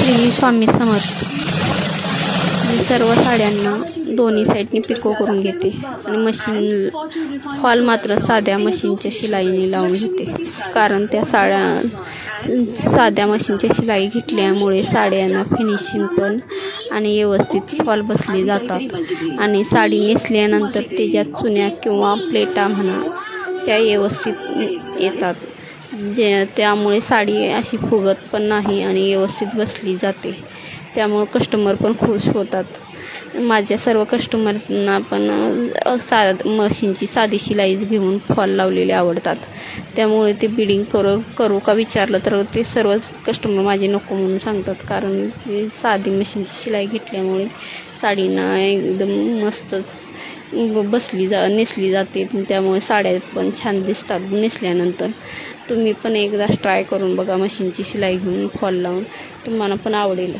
श्री स्वामी समर्थ. मी सर्व साड्यांना दोन्ही साईडनी पिको करून घेते आणि मशीन फॉल मात्र साध्या मशीनच्या शिलाईने लावून घेते. कारण त्या साध्या मशीनच्या शिलाई घेतल्यामुळे साड्यांना फिनिशिंग पण आणि व्यवस्थित फॉल बसली जातात आणि साडी नेसल्यानंतर त्याच्यात चुन्या किंवा प्लेटा म्हणा त्या व्यवस्थित येतात. त्यामुळे साडी अशी फुगत पण नाही आणि व्यवस्थित बसली जाते. त्यामुळे कस्टमर पण खुश होतात. माझ्या सर्व कस्टमरना पण मशीनची साधी शिलाईज घेऊन फॉल लावलेले आवडतात. त्यामुळे ते बिडिंग करू का विचारलं तर ते सर्वच कस्टमर माझे नको म्हणून सांगतात. कारण ते साधी मशीनची शिलाई घेतल्यामुळे साडीना एकदम मस्त नेसली जाते. त्यामुळे साड्या पण छान दिसतात नेसल्यानंतर. तुम्ही पण एकदा ट्राय करून बघा मशीनची शिलाई घेऊन फॉल लावून, तुम्हाला पण आवडेल.